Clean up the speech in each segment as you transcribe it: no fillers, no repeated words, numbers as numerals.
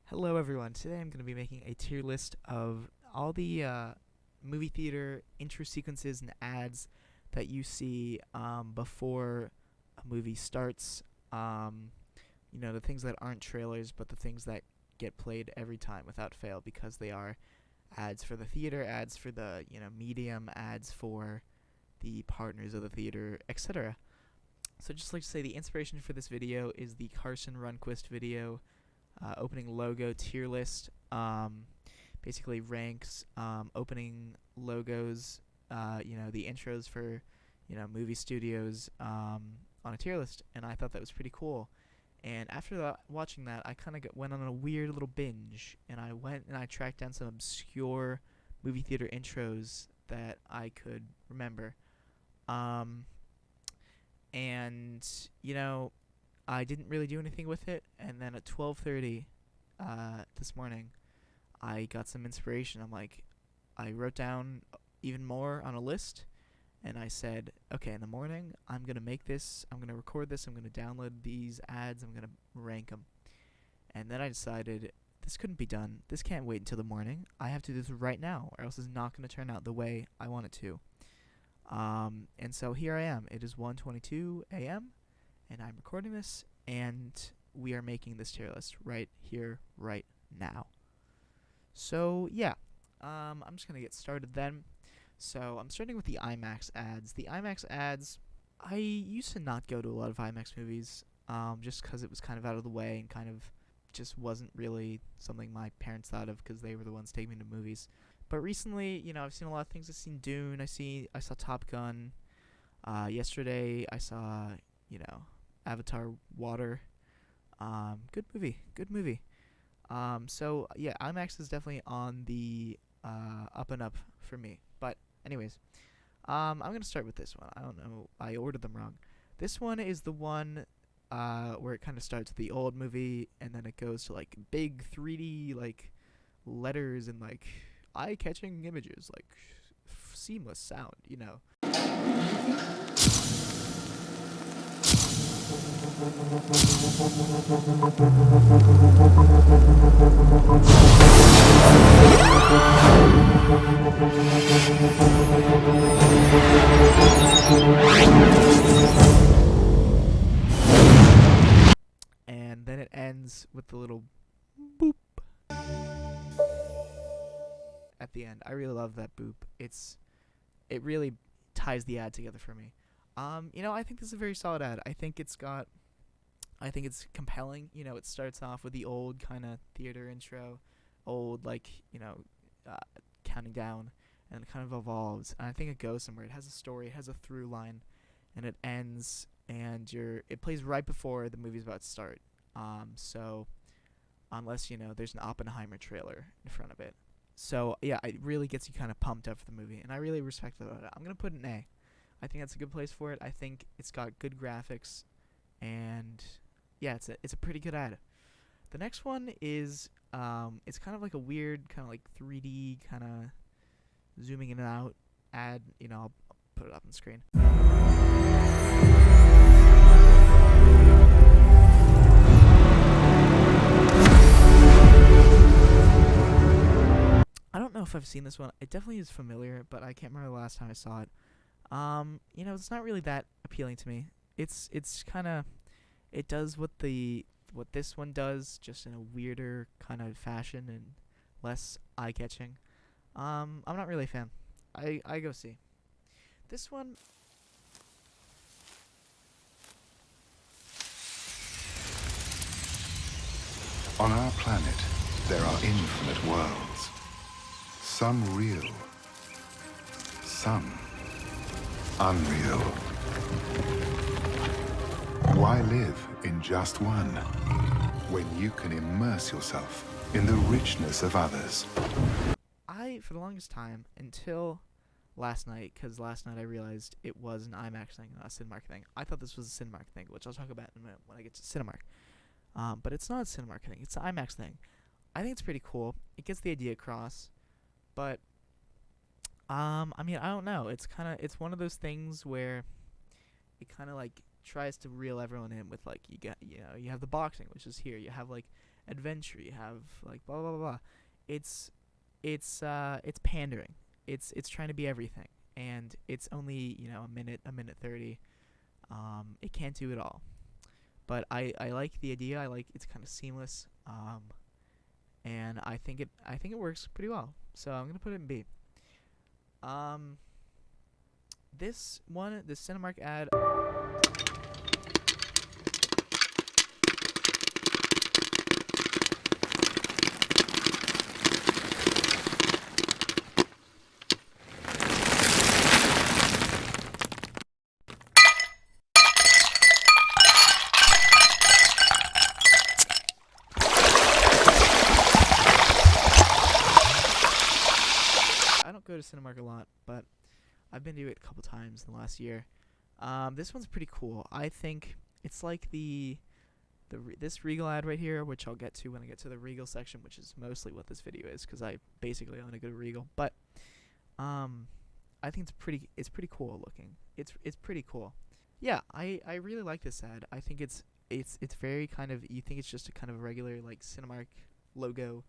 Hello everyone, today I'm going to be making a tier list of all the movie theater intro sequences and ads that you see before a movie starts. Um, the things that aren't trailers, but the things that get played every time without fail because they are ads for the theater, ads for the, medium, ads for the partners of the theater, etc. So just like to say the inspiration for this video is the Carson Runquist video, opening logo tier list. Basically ranks opening logos, the intros for, movie studios on a tier list, and I thought that was pretty cool. And after watching that, I kind of went on a weird little binge, and I went and I tracked down some obscure movie theater intros that I could remember. Um, and I didn't really do anything with it, and then at 12:30 this morning, I got some inspiration. I wrote down even more on a list, and I said, okay, in the morning, I'm going to make this, I'm going to record this, I'm going to download these ads, I'm going to rank them. And then I decided, this couldn't be done. This can't wait until the morning. I have to do this right now, or else it's not going to turn out the way I want it to. And so here I am. It is 1:22 a.m., and I'm recording this, and we are making this tier list right here, right now. So, yeah, I'm just going to get started then. So, I'm starting with the IMAX ads. The IMAX ads, I used to not go to a lot of IMAX movies, just because it was kind of out of the way and kind of just wasn't really something my parents thought of because they were the ones taking me to movies. But recently, I've seen a lot of things. I've seen Dune, I saw Top Gun. Yesterday, I saw, Avatar Water. Good movie. So yeah, IMAX is definitely on the up and up for me. But anyways, I'm gonna start with this one. I don't know, I ordered them wrong. This one is the one where it kind of starts with the old movie and then it goes to like big 3D like letters and like eye-catching images, like seamless sound. And then it ends with the little boop at the end. I really love that boop. It really ties the ad together for me. I think this is a very solid ad. I think it's compelling. It starts off with the old kind of theater intro, old counting down, and it kind of evolves. And I think it goes somewhere. It has a story, it has a through line, and it ends, and it plays right before the movie's about to start. So unless there's an Oppenheimer trailer in front of it. So yeah, it really gets you kind of pumped up for the movie, and I really respect that about it. I'm gonna put an A. I think that's a good place for it. I think it's got good graphics, and yeah, it's a pretty good ad. The next one is it's kind of like a weird kind of like 3D kind of zooming in and out ad. I'll put it up on the screen. I don't know if I've seen this one. It definitely is familiar, but I can't remember the last time I saw it. It's not really that appealing to me. It's kind of, it does what this one does, just in a weirder kind of fashion and less eye-catching. I'm not really a fan. I go see. This one, On our planet, there are infinite worlds. Some real, some unreal. Why live in just one when you can immerse yourself in the richness of others? for the longest time, until last night, because last night I realized it was an IMAX thing, not a Cinemark thing. I thought this was a Cinemark thing, which I'll talk about in a minute when I get to Cinemark. But it's not a Cinemark thing. It's an IMAX thing. I think it's pretty cool. It gets the idea across, but I don't know. It's one of those things where it kind of like tries to reel everyone in with like you have the boxing, which is here. You have like adventure. You have like blah blah blah blah. It's it's pandering. It's trying to be everything, and it's only a minute 30. It can't do it all, but I like the idea. I like it's kind of seamless. And I think it works pretty well. So I'm gonna put it in B. Um, this one, the Cinemark ad. I don't go to Cinemark a lot, but I've been to it a couple times in the last year. This one's pretty cool. I think it's like this Regal ad right here, which I'll get to when I get to the Regal section, which is mostly what this video is, because I basically only go to Regal. But I think it's pretty cool looking. It's pretty cool. Yeah, I really like this ad. I think it's very kind of, you think it's just a kind of a regular like Cinemark logo,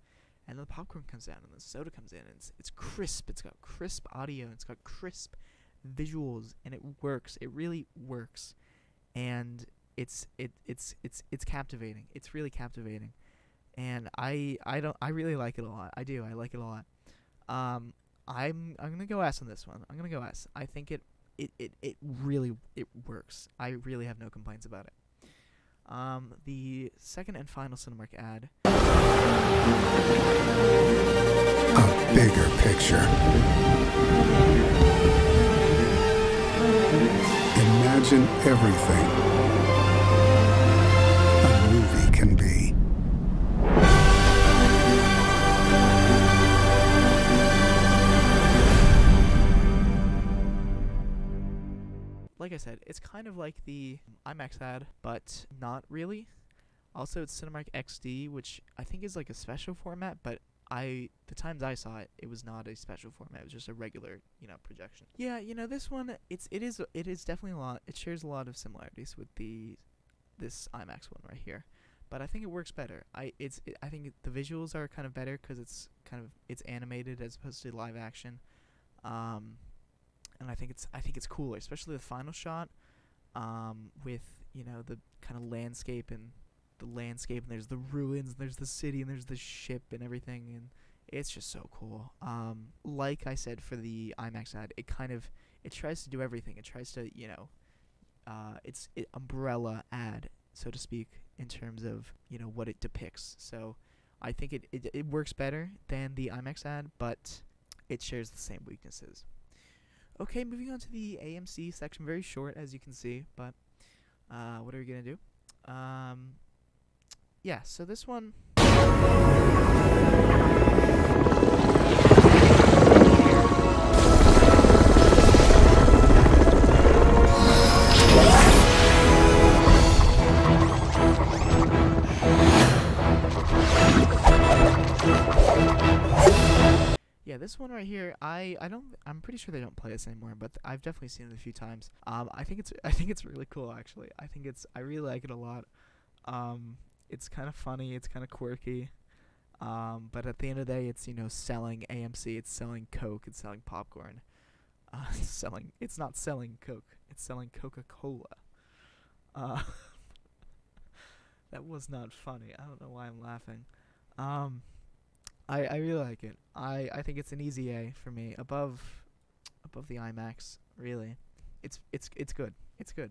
and then the popcorn comes down and the soda comes in, and it's crisp. It's got crisp audio. It's got crisp visuals, and it works. It really works, and it's captivating. It's really captivating, and I really like it a lot. I do. I like it a lot. I'm gonna go S on this one. I'm gonna go S. I think it really works. I really have no complaints about it. The second and final Cinemark ad. A bigger picture. Imagine everything a movie can be. Like I said, it's kind of like the IMAX ad, but not really. Also, it's Cinemark XD, which I think is like a special format, but the times I saw it, it was not a special format. It was just a regular, projection. Yeah, this one, it is definitely a lot. It shares a lot of similarities with this IMAX one right here, but I think it works better. I think the visuals are kind of better because it's animated as opposed to live action. And I think it's cooler, especially the final shot, with the kind of landscape and there's the ruins, and there's the city, and there's the ship and everything, and it's just so cool. Like I said for the IMAX ad, it tries to do everything. It tries to it's umbrella ad, so to speak, in terms of what it depicts. So I think it works better than the IMAX ad, but it shares the same weaknesses. Okay, moving on to the AMC section. Very short, as you can see, but what are we gonna do? Yeah, so this one. Yeah, this one right here, I'm pretty sure they don't play this anymore, but I've definitely seen it a few times. I think it's really cool, actually. I really like it a lot. It's kind of funny, it's kind of quirky. But at the end of the day, it's selling AMC, it's selling Coke, it's selling popcorn. It's not selling Coke, it's selling Coca-Cola. That was not funny. I don't know why I'm laughing. I really like it. I think it's an easy A for me, above the IMAX. Really, it's good. It's good.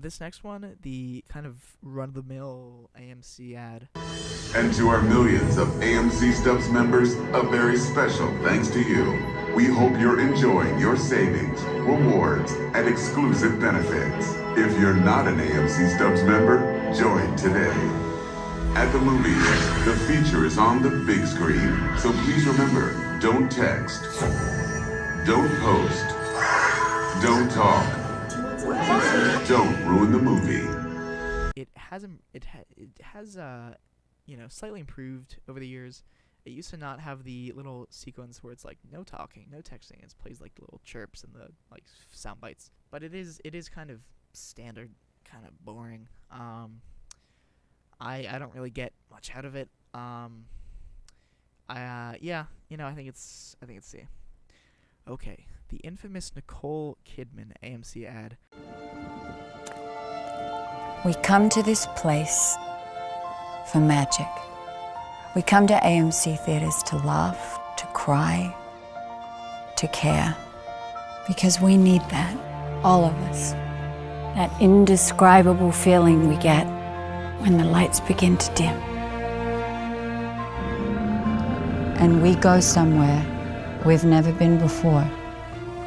This next one, the kind of run-of-the-mill AMC ad. And to our millions of AMC Stubs members, a very special thanks to you. We hope you're enjoying your savings, rewards, and exclusive benefits. If you're not an AMC Stubs member, join today. At the movies, the feature is on the big screen, so please remember, don't text, don't post, don't talk, don't ruin the movie. It has slightly improved over the years, It used to not have the little sequence where it's like no talking, no texting. It plays like the little chirps and the like sound bites. But it is kind of standard, kind of boring. I don't really get much out of it. Yeah, I think it's C. Okay, the infamous Nicole Kidman AMC ad. We come to this place for magic. We come to AMC theaters to laugh, to cry, to care. Because we need that, all of us. That indescribable feeling we get when the lights begin to dim. And we go somewhere we've never been before.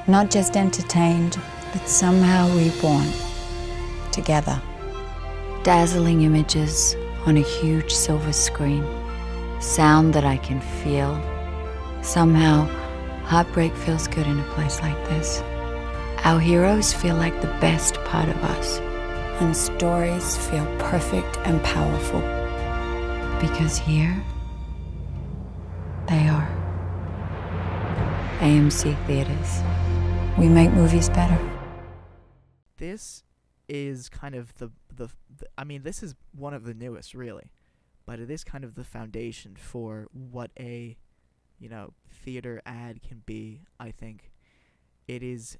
Not just entertained, but somehow reborn. Together. Dazzling images on a huge silver screen. Sound that I can feel. Somehow, heartbreak feels good in a place like this. Our heroes feel like the best part of us. And stories feel perfect and powerful. Because here, they are. AMC Theaters. We make movies better. This is kind of this is one of the newest, really, but it is kind of the foundation for what a theater ad can be. I think it is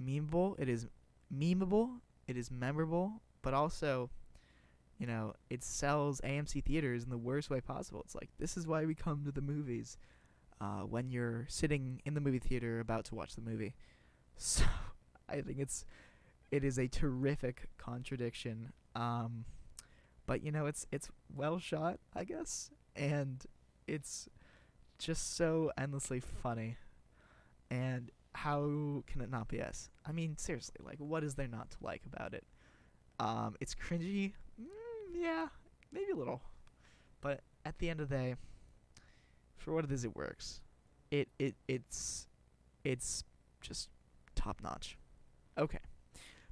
memeable, it is memorable, but also it sells AMC theaters in the worst way possible. It's like, this is why we come to the movies, when you're sitting in the movie theater about to watch the movie. So I think it is a terrific contradiction, but it's well shot, I guess, and it's just so endlessly funny. And how can it not be S? I mean, seriously, like, what is there not to like about it? It's cringy, yeah, maybe a little, but at the end of the day, for what it is, it works. It's just top notch. Okay.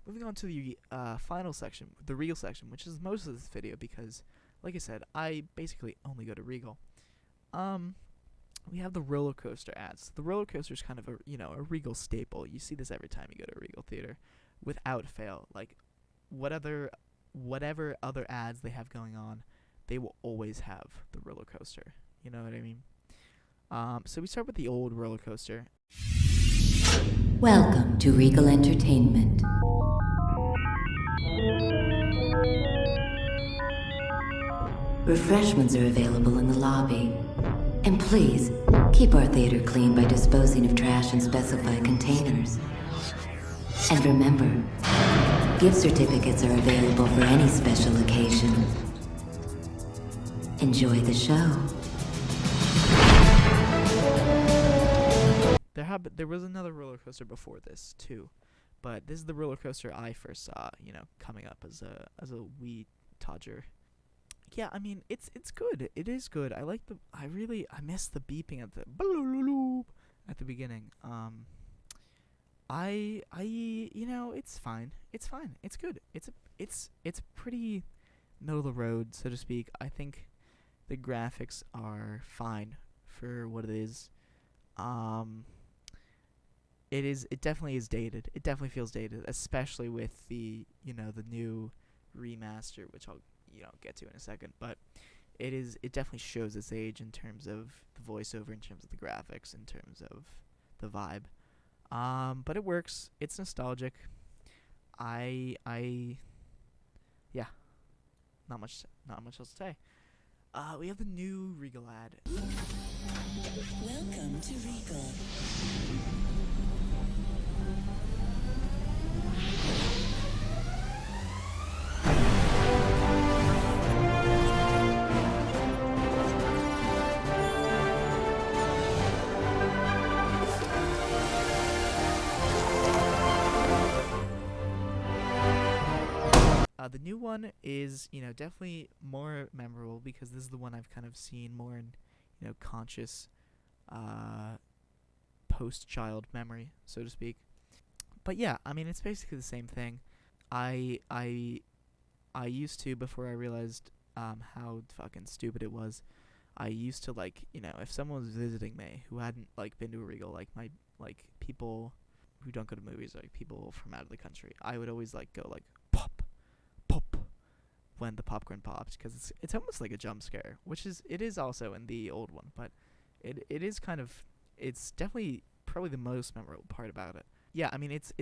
Moving on to the final section, the Regal section, which is most of this video because, like I said, I basically only go to Regal. We have the roller coaster ads. The roller coaster is kind of a Regal staple. You see this every time you go to a Regal theater, without fail. Like, whatever other ads they have going on, they will always have the roller coaster. You know what I mean? So we start with the old roller coaster. Welcome to Regal Entertainment. Refreshments are available in the lobby. And please, keep our theater clean by disposing of trash in specified containers. And remember, gift certificates are available for any special occasion. Enjoy the show. There was another roller coaster before this too, but this is the roller coaster I first saw, coming up as a wee todger. Yeah, I mean, it's good. It is good. I miss the beeping at the beginning. It's fine. It's fine. It's good. It's pretty middle of the road, so to speak. I think the graphics are fine for what it is. It definitely is dated. It definitely feels dated, especially with the new remaster, which I'll get to in a second. But it definitely shows its age in terms of the voiceover, in terms of the graphics, in terms of the vibe. But it works. It's nostalgic. Yeah, not much else to say. We have the new Regal ad. Welcome to Regal. The new one is, definitely more memorable because this is the one I've kind of seen more in, conscious, post-child memory, so to speak. But yeah, I mean, it's basically the same thing. I used to, before I realized how fucking stupid it was, I used to like, if someone was visiting me who hadn't like been to a Regal, like my like people who don't go to movies, like people from out of the country, I would always like go like pop, pop when the popcorn popped, because it's almost like a jump scare, which it is also in the old one, but it is kind of, it's definitely probably the most memorable part about it. Yeah, I mean it's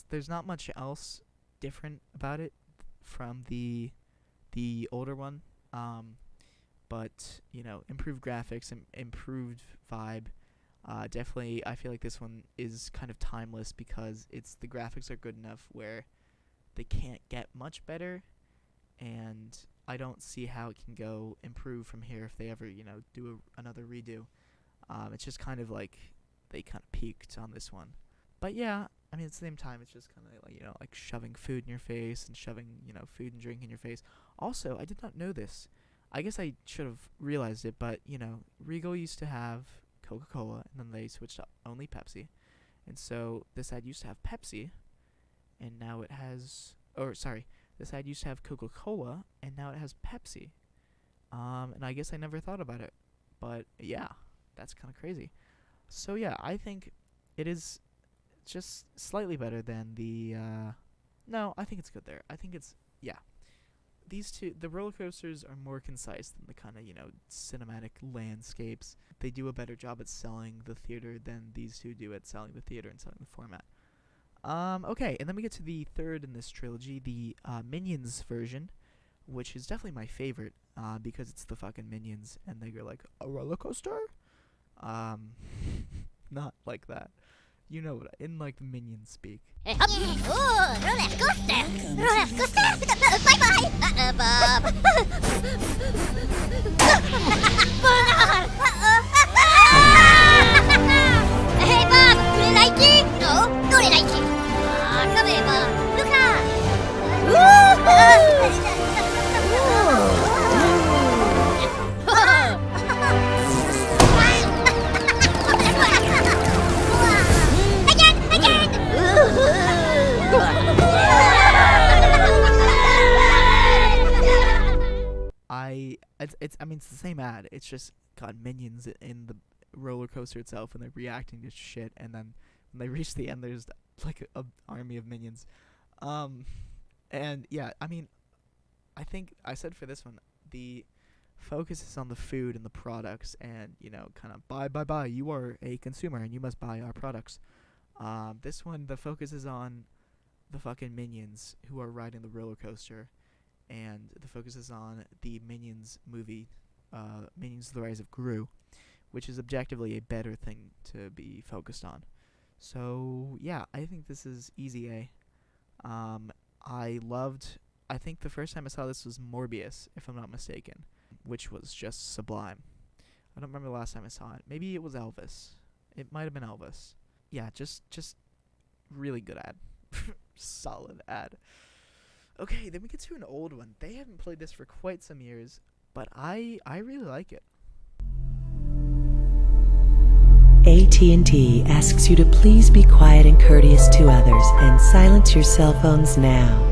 there's not much else different about it from the older one. But improved graphics and improved vibe. Definitely, I feel like this one is kind of timeless because the graphics are good enough where they can't get much better, and I don't see how it can go improve from here if they ever do another redo. It's just kind of like they kind of peaked on this one. But yeah, I mean, at the same time, it's just kind of like, like shoving food in your face and shoving, food and drink in your face. Also, I did not know this. I guess I should have realized it, but, Regal used to have Coca-Cola, and then they switched to only Pepsi. And so this ad used to have Pepsi, and now it has, this ad used to have Coca-Cola, and now it has Pepsi. And I guess I never thought about it. But yeah, that's kind of crazy. So yeah, I think it is just slightly better than the, no, I think it's good there. I think it's, yeah. These two, the roller coasters are more concise than the kind of, cinematic landscapes. They do a better job at selling the theater than these two do at selling the theater and selling the format. Okay, and then we get to the third in this trilogy, the Minions version, which is definitely my favorite, because it's the fucking Minions, and they go like, a roller coaster? Not like that. You know what, in like the Minion speak. Hey, hop! Ooh, roller coaster! Roller coaster! Bye-bye! Bob! Bernard! Hey, Bob! どれないき? No, どれないき? Come here, Bob. Look I mean, it's the same ad. It's just got minions in the roller coaster itself, and they're reacting to shit. And then when they reach the end, there's like a army of minions. And yeah, I mean, I think I said for this one, the focus is on the food and the products, and kind of buy. You are a consumer, and you must buy our products. This one, the focus is on the fucking minions who are riding the roller coaster. And the focus is on the Minions movie, Minions: The Rise of Gru, which is objectively a better thing to be focused on. So yeah, I think this is easy A. I think the first time I saw this was Morbius, if I'm not mistaken, which was just sublime. I don't remember the last time I saw it. Maybe it was Elvis. It might have been Elvis. Yeah, just really good ad. Solid ad. Okay, then we get to an old one. They haven't played this for quite some years, but I really like it. AT&T asks you to please be quiet and courteous to others and silence your cell phones now.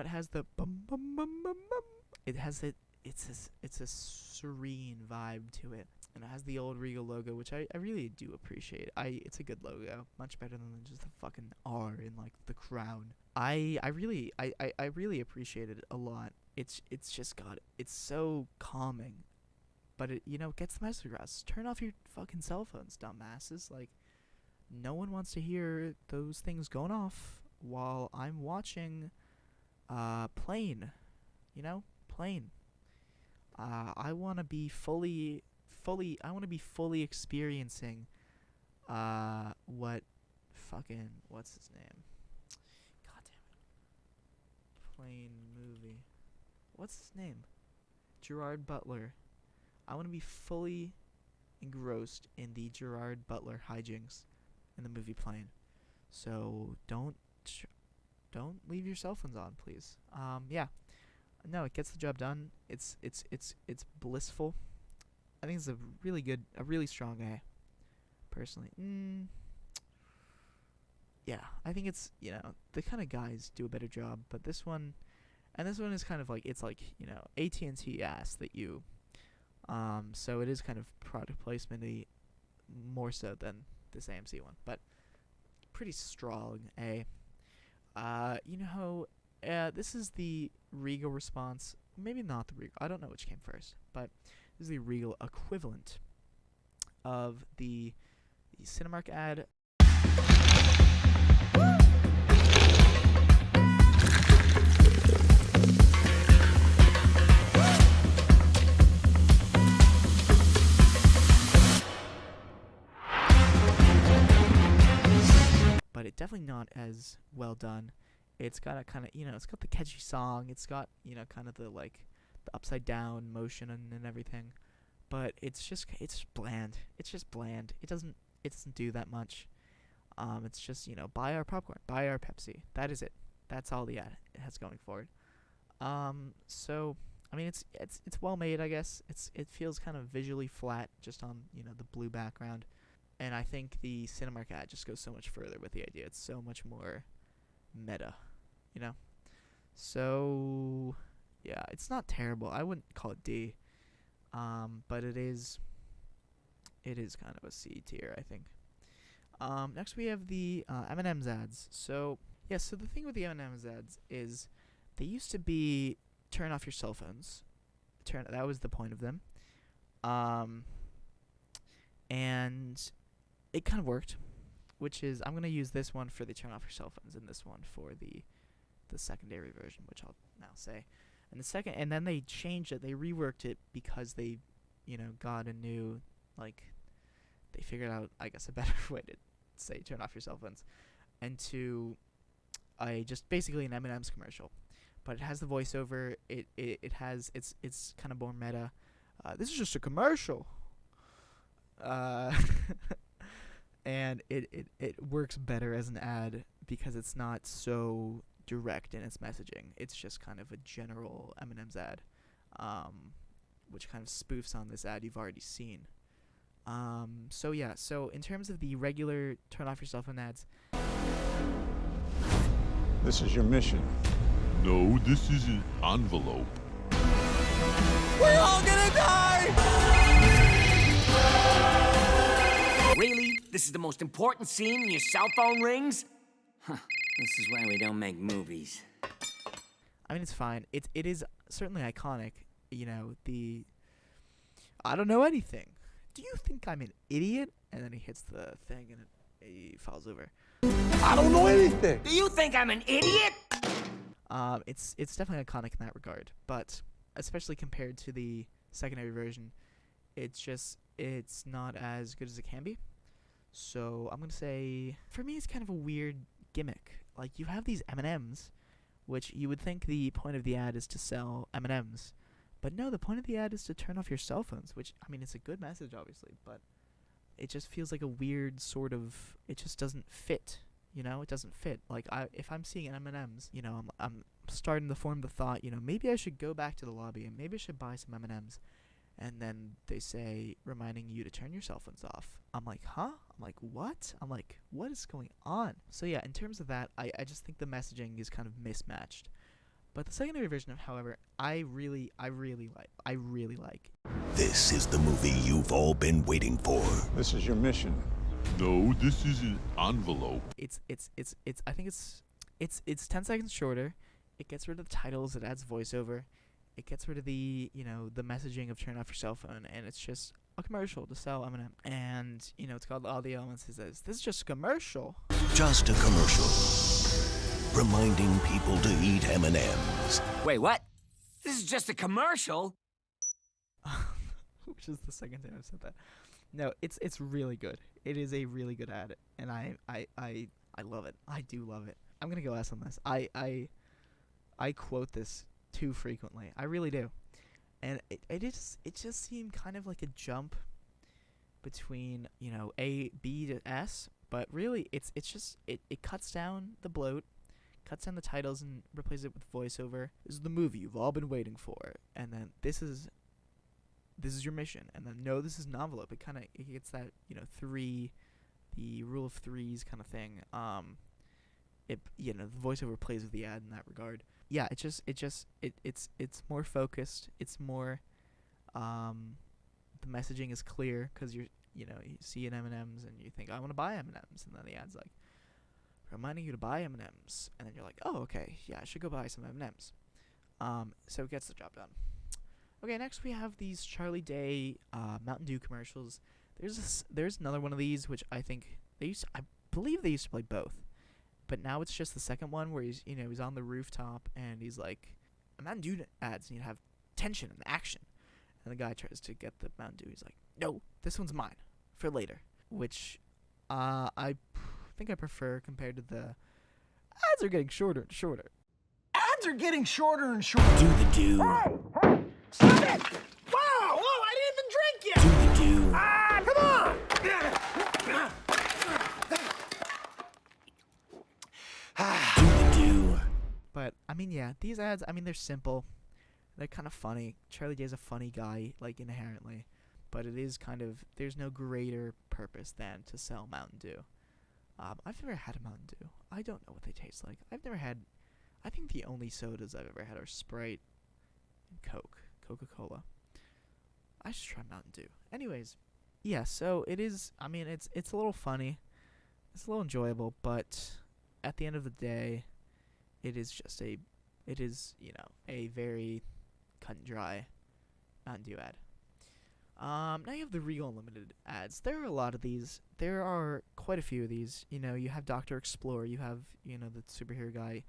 It has the bum bum bum bum bum. It has it. It's a serene vibe to it, and it has the old Regal logo, which I really do appreciate. It's a good logo, much better than just the fucking R in like the crown. I really appreciate it a lot. It's just it's so calming, but it gets the message across. Turn off your fucking cell phones, dumbasses. Like, no one wants to hear those things going off while I'm watching Plane. Plane. I want to be fully experiencing what's his name? God damn it. Plane movie. What's his name? Gerard Butler. I want to be fully engrossed in the Gerard Butler hijinks in the movie Plane. So don't leave your cell phones on, please. Yeah. No, it gets the job done. It's blissful. I think it's a really strong A, personally. yeah, I think it's, the kind of guys do a better job, but this one is kind of like, it's like, AT&T asked that you, so it is kind of product placement more so than this AMC one, but pretty strong, this is the Regal response, maybe not the Regal, I don't know which came first, but this is the Regal equivalent of the Cinemark ad. But it definitely not as well done. It's got a kind of, it's got the catchy song. It's got, kind of the upside down motion and everything. But it's bland. It's just bland. It doesn't do that much. It's just, buy our popcorn, buy our Pepsi. That is it. That's all the ad it has going for it. So I mean, it's well made, I guess. It feels kind of visually flat just on, the blue background. And I think the Cinemark ad just goes so much further with the idea. It's so much more meta, So, yeah, it's not terrible. I wouldn't call it D. But it is kind of a C tier, I think. Next we have the M&M's ads. So, yeah, so the thing with the M&M's ads is they used to be turn off your cell phones. That was the point of them. And it kind of worked, which is, I'm going to use this one for the turn off your cell phones and this one for the secondary version, which I'll now say. And then they changed it, they reworked it because they, got a new, they figured out, I guess, a better way to say turn off your cell phones, and to just basically an M&M's commercial. But it has the voiceover, it has, it's kind of more meta. This is just a commercial. And it works better as an ad because it's not so direct in its messaging. It's just kind of a general M&M's ad, which kind of spoofs on this ad you've already seen. So in terms of the regular turn off your cell phone ads, this is your mission. No, this is an envelope. We're all gonna die! Really? This is the most important scene and your cell phone rings? Huh. This is why we don't make movies. I mean, it's fine. It is certainly iconic. I don't know anything. Do you think I'm an idiot? And then he hits the thing and he falls over. I don't know anything. Do you think I'm an idiot? It's definitely iconic in that regard, but especially compared to the secondary version, it's not as good as it can be. So I'm gonna say, for me, it's kind of a weird gimmick. Like, you have these M&Ms, which you would think the point of the ad is to sell M&Ms, but no, the point of the ad is to turn off your cell phones. Which, I mean, it's a good message, obviously, but it just feels like a weird sort of. It just doesn't fit. It doesn't fit. Like, if I'm seeing M&Ms, I'm starting to form the thought, maybe I should go back to the lobby and maybe I should buy some M&Ms. And then they say, reminding you to turn your cell phones off. I'm like, huh? I'm like, what? I'm like, what is going on? So yeah, in terms of that, I just think the messaging is kind of mismatched. But the secondary version, however, I really like. This is the movie you've all been waiting for. This is your mission. No, this is an envelope. I think it's 10 seconds shorter. It gets rid of the titles. It adds voiceover. It gets rid of the, the messaging of turn off your cell phone, and it's just a commercial to sell M&M. And, it's called All the Elements. It says, this is just a commercial. Just a commercial. Reminding people to eat M&Ms. Wait, what? This is just a commercial? Which is the second time I've said that. No, it's really good. It is a really good ad, and I love it. I do love it. I'm gonna go last on this. I quote this too frequently. I really do. And it just seemed kind of like a jump between, A, B to S, but really it cuts down the bloat, cuts down the titles and replaces it with voiceover. This is the movie you've all been waiting for, and then this is your mission, and then no, this is an envelope. It gets that, the rule of threes kind of thing. the voiceover plays with the ad in that regard. Yeah, it's more focused. It's more, the messaging is clear because you see an M&Ms and you think, I want to buy M&Ms, and then the ad's like reminding you to buy M&Ms, and then you're like, oh, okay, yeah, I should go buy some M&Ms. So it gets the job done. Okay, next we have these Charlie Day Mountain Dew commercials. There's another one of these which I believe they used to play both, but now it's just the second one where he's on the rooftop and he's like, Mountain Dew ads, and you have tension and action, and the guy tries to get the Mountain Dew. He's like, no, this one's mine for later, which I think I prefer compared to the ads are getting shorter and shorter. Ads are getting shorter and shorter. Do the do. Hey! Stop it! Wow! Whoa! I didn't even drink yet! Do the do. Ah! Come on! Do the do. But, I mean, yeah, these ads, I mean, they're simple. They're kind of funny. Charlie Day's a funny guy, like, inherently. But it is kind of, there's no greater purpose than to sell Mountain Dew. I've never had a Mountain Dew. I don't know what they taste like. I think the only sodas I've ever had are Sprite and Coca-Cola. I should try Mountain Dew. Anyways, yeah, so it is, I mean, it's a little funny. It's a little enjoyable, but at the end of the day, it is a very cut and dry Mountain Dew ad. Now you have the Regal Unlimited ads. There are a lot of these. There are quite a few of these. You have Dr. Explorer, you have, the superhero guy,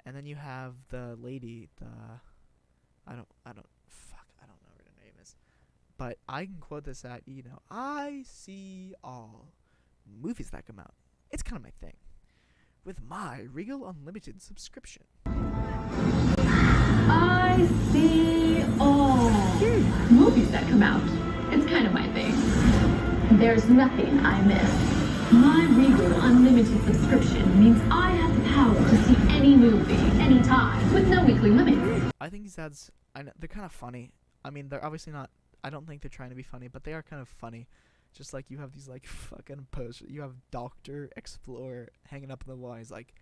and then you have the lady, I don't know what her name is. But I can quote this at, I see all movies that come out. It's kind of my thing. With my Regal Unlimited subscription. I see all movies that come out. It's kind of my thing. There's nothing I miss. My Regal Unlimited subscription means I have the power to see any movie, anytime, with no weekly limit. I think these ads, they're kind of funny. I mean, they're obviously not, I don't think they're trying to be funny, but they are kind of funny. Just like you have these, like, fucking posters. You have Dr. Explorer hanging up in the wall. He's like,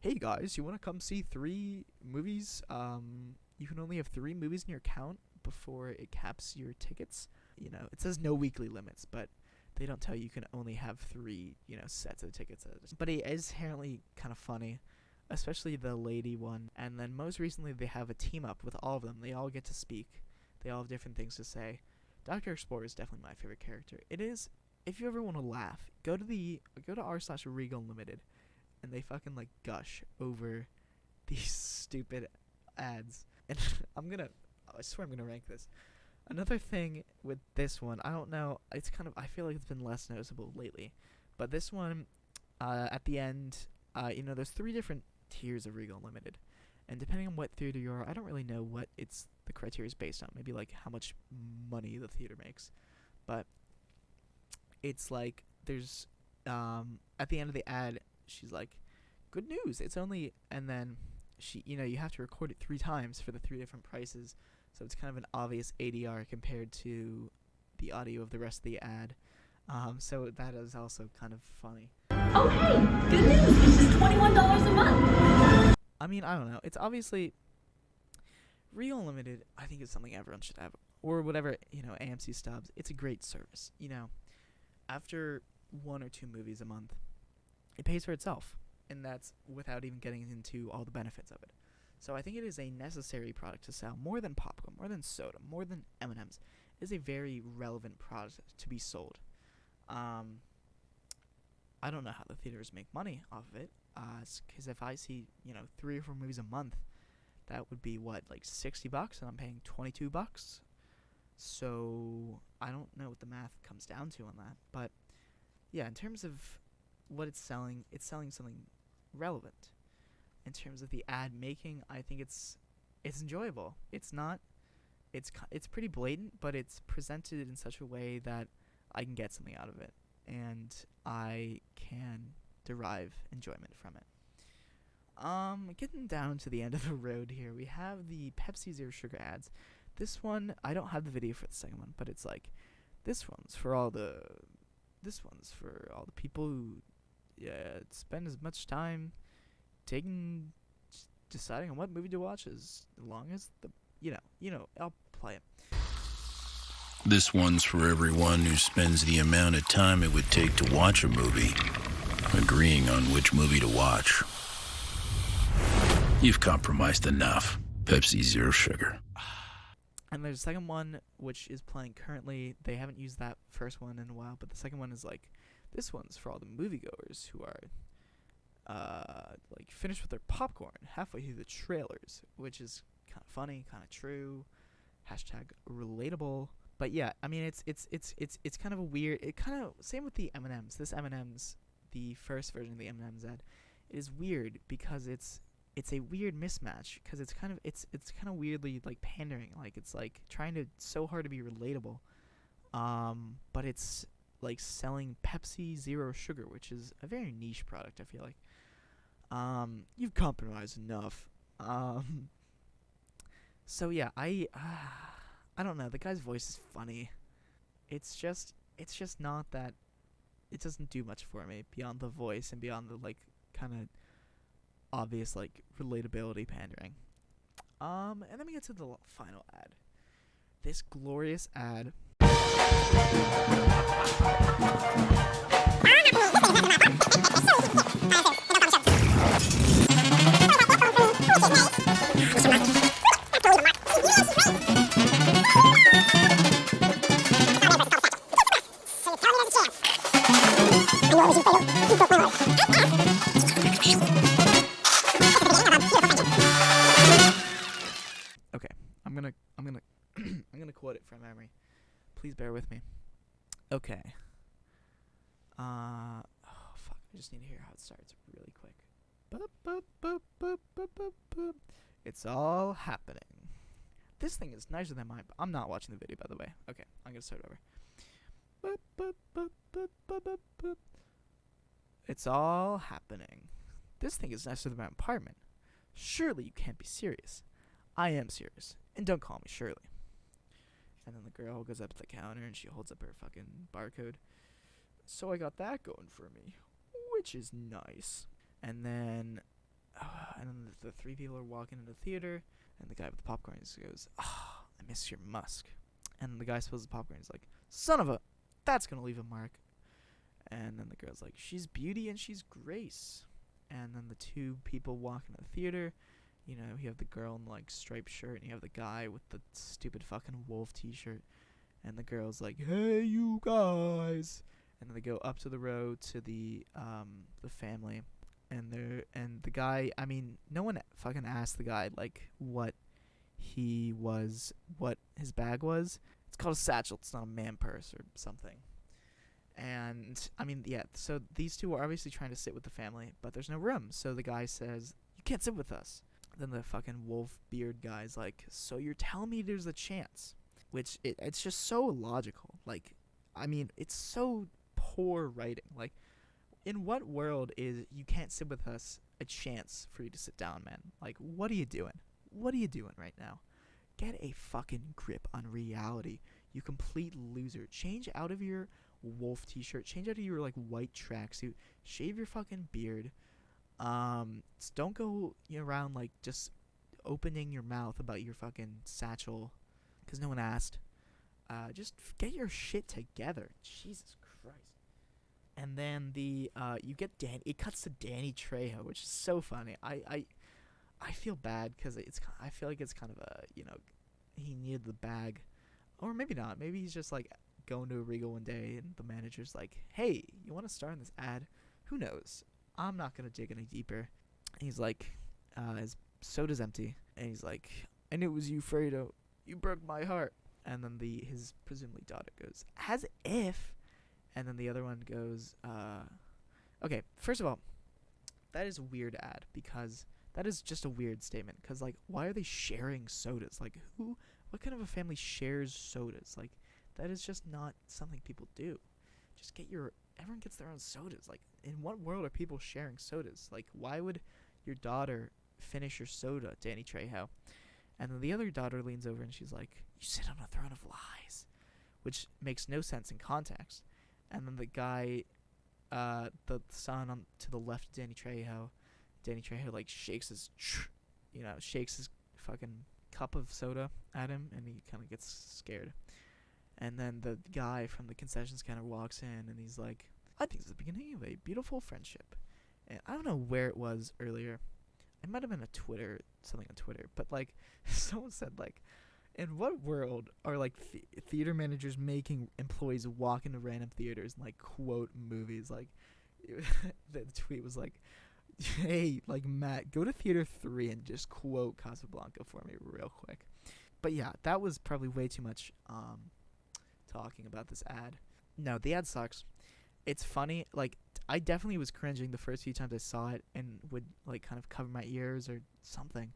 hey guys, you want to come see 3 movies? You can only have 3 movies in your account before it caps your tickets. It says no weekly limits, but they don't tell you can only have 3, sets of tickets. But it is inherently kind of funny, especially the lady one. And then most recently they have a team up with all of them. They all get to speak. They all have different things to say. Dr. Explorer is definitely my favorite character. It is, if you ever want to laugh, go to r/Regal Unlimited, and they fucking, like, gush over these stupid ads. And I swear I'm gonna rank this. Another thing with this one, I don't know, I feel like it's been less noticeable lately, but this one, at the end, there's 3 different tiers of Regal Unlimited, and depending on what theater you are, I don't really know what the criteria is based on. Maybe like how much money the theater makes, but it's like there's at the end of the ad, she's like, "Good news! It's only," and then you have to record it 3 times for the 3 different prices, so it's kind of an obvious ADR compared to the audio of the rest of the ad. So that is also kind of funny. Okay, good news! It's just $21 a month. I mean, I don't know. It's obviously Real Unlimited. I think it's something everyone should have, or whatever. AMC stubs. It's a great service. After 1 or 2 movies a month, it pays for itself, and that's without even getting into all the benefits of it. So I think it is a necessary product to sell, more than popcorn, more than soda, more than M&Ms. It is a very relevant product to be sold. I don't know how the theaters make money off of it, because if I see 3 or 4 movies a month, that would be what, like $60, and I'm paying $22. So I don't know what the math comes down to on that, but yeah, in terms of what it's selling something relevant. In terms of the ad making, I think it's enjoyable. It's pretty blatant, but it's presented in such a way that I can get something out of it, and I can derive enjoyment from it. Getting down to the end of the road here, we have the Pepsi Zero Sugar ads. This one, I don't have the video for the second one, but it's like, this one's for all the people who spend as much time deciding on what movie to watch as long as I'll play it. This one's for everyone who spends the amount of time it would take to watch a movie, agreeing on which movie to watch. You've compromised enough. Pepsi Zero Sugar. And there's a second one which is playing currently. They haven't used that first one in a while, but the second one is like, this one's for all the moviegoers who are like finished with their popcorn halfway through the trailers, which is kind of funny, kind of true, #relatable. But yeah, I mean it's kind of a weird. It kind of same with the M&Ms. This M&Ms, the first version of the M&Ms ad, it is weird because it's a weird mismatch because it's kind of weirdly like pandering, like it's like trying to so hard to be relatable, but it's like selling Pepsi Zero Sugar, which is a very niche product. I feel like you've compromised enough. So yeah, I don't know. The guy's voice is funny. It's just not that. It doesn't do much for me beyond the voice and beyond the like kind of obvious like relatability pandering. And then we get to the final ad. This glorious ad. Okay, I'm gonna I'm gonna quote it from memory. Please bear with me. Okay. Oh fuck! I just need to hear how it starts really quick. It's all happening. This thing is nicer than mine. I'm not watching the video, by the way. Okay, I'm gonna start over. It's all happening. This thing is nicer than my apartment. Surely you can't be serious. I am serious, and don't call me Shirley. And then the girl goes up to the counter and she holds up her fucking barcode. So I got that going for me, which is nice. And then the three people are walking into the theater, and the guy with the popcorn goes, "Ah, I miss your musk." And the guy spills the popcorn. He's like, "Son of a, that's gonna leave a mark." And then the girl's like, "She's beauty and she's grace." And then the two people walk into the theater. You know, you have the girl in like striped shirt, and you have the guy with the stupid fucking wolf t-shirt. And the girl's like, "Hey, you guys!" And then they go up to the row to the family, and the guy. I mean, no one fucking asked the guy like what his bag was. It's called a satchel. It's not a man purse or something. And I mean, yeah. So these two are obviously trying to sit with the family, but there's no room. So the guy says, "You can't sit with us." Then the fucking wolf beard guy's like, "So you're telling me there's a chance?" Which it's just so illogical. Like, I mean, it's so poor writing. Like, in what world is "you can't sit with us" a chance for you to sit down, man? Like, what are you doing? What are you doing right now? Get a fucking grip on reality, you complete loser. Change out of your wolf t-shirt. Change out of your like white tracksuit. Shave your fucking beard. Don't go around like just opening your mouth about your fucking satchel because no one asked. Just get your shit together. Jesus Christ. And then you get it cuts to Danny Trejo, which is so funny. I feel bad because I feel like it's kind of a he needed the bag, or maybe not. Maybe he's just like going to a Regal one day and the manager's like, "Hey, you want to star in this ad?" Who knows? I'm not gonna dig any deeper. He's like, his soda's empty, and he's like, "I knew it was you, Fredo. You broke my heart." And then his presumably daughter goes, "As if," and then the other one goes, "Okay, first of all, that is a weird ad because that is just a weird statement. Because like, why are they sharing sodas? Like, what kind of a family shares sodas? Like, that is just not something people do. Just everyone gets their own sodas. Like, in what world are people sharing sodas? Like, why would your daughter finish your soda, Danny Trejo?" And then the other daughter leans over and she's like, "You sit on a throne of lies," which makes no sense in context. And then the guy, the son to the left of Danny Trejo, Danny Trejo like shakes his fucking cup of soda at him, and he kind of gets scared. And then the guy from the concessions kind of walks in, and he's like, I think it's the beginning of a beautiful friendship. And I don't know where it was earlier. It might have been something on Twitter, but like someone said like, in what world are like theater managers making employees walk into random theaters and like quote movies? Like the tweet was like, hey, like Matt, go to theater 3 and just quote Casablanca for me real quick. But yeah, that was probably way too much talking about this ad. No, the ad sucks. It's funny. Like, I definitely was cringing the first few times I saw it and would like kind of cover my ears or something.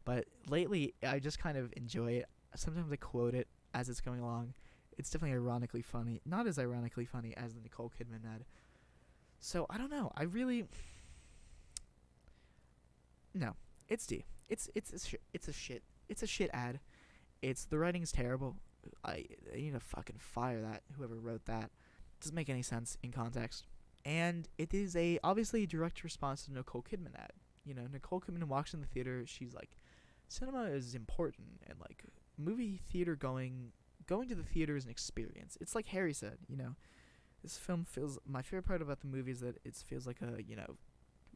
But lately, I just kind of enjoy it. Sometimes I quote it as it's going along. It's definitely ironically funny. Not as ironically funny as the Nicole Kidman ad. So, I don't know. No, it's D. It's a shit ad. The writing's terrible. I need to fucking fire that, whoever wrote that. Doesn't make any sense in context. And it is obviously a direct response to Nicole Kidman ad. You know, Nicole Kidman walks in the theater, she's like, cinema is important, and like movie theater going to the theater is an experience. It's like Harry said, you know, this film my favorite part about the movie is that it feels like a, you know,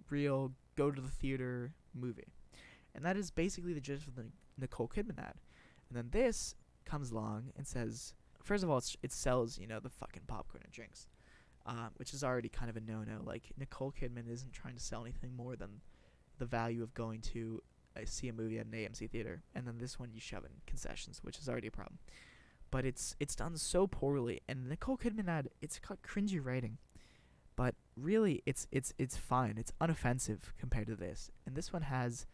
real go to the theater movie. And that is basically the gist of the Nicole Kidman ad. And then this comes along and says, first of all, it sells, you know, the fucking popcorn and drinks, which is already kind of a no-no. Like, Nicole Kidman isn't trying to sell anything more than the value of going to see a movie at an AMC theater. And then this one you shove in concessions, which is already a problem. But it's done so poorly. And the Nicole Kidman ad, it's got cringy writing. But really, it's fine. It's unoffensive compared to this. And this one has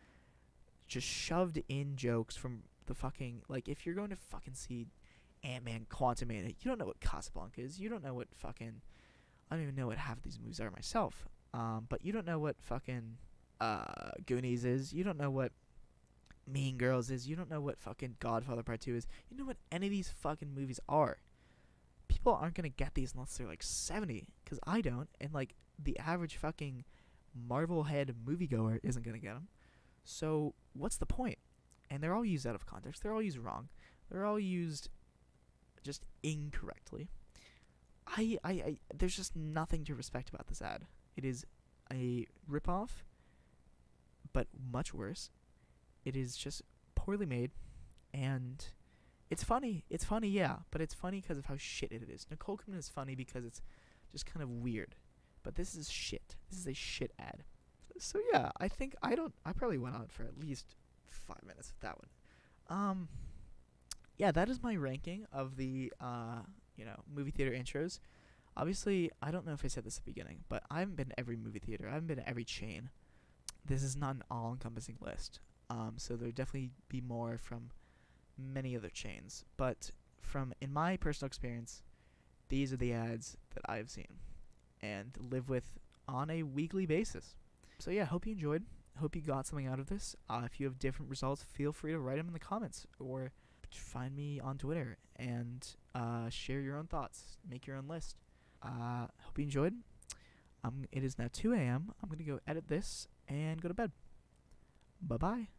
just shoved in jokes from the fucking, like, if you're going to fucking see Ant-Man Quantumania, you don't know what Casablanca is. You don't know what fucking, I don't even know what half of these movies are myself. But you don't know what fucking Goonies is. You don't know what Mean Girls is. You don't know what fucking Godfather Part 2 is. You know what any of these fucking movies are. People aren't gonna get these unless they're like 70, because I don't, and like the average fucking Marvel head moviegoer isn't gonna get them. So what's the point? And they're all used out of context. They're all used wrong. They're all used just incorrectly. There's just nothing to respect about this ad. It is a ripoff, but much worse. It is just poorly made, and it's funny. It's funny, yeah, but it's funny because of how shit it is. Nicole Kidman is funny because it's just kind of weird, but this is shit. This is a shit ad. So yeah, I probably went on for at least 5 minutes with that one. Yeah, that is my ranking of the movie theater intros. Obviously, I don't know if I said this at the beginning, but I haven't been to every movie theater. I haven't been to every chain. This is not an all-encompassing list. So there'll definitely be more from many other chains. But in my personal experience, these are the ads that I've seen and live with on a weekly basis. So yeah, hope you enjoyed. Hope you got something out of this. If you have different results, feel free to write them in the comments or find me on Twitter and share your own thoughts. Make your own list. Hope you enjoyed. It is now 2 a.m. I'm going to go edit this and go to bed. Bye-bye.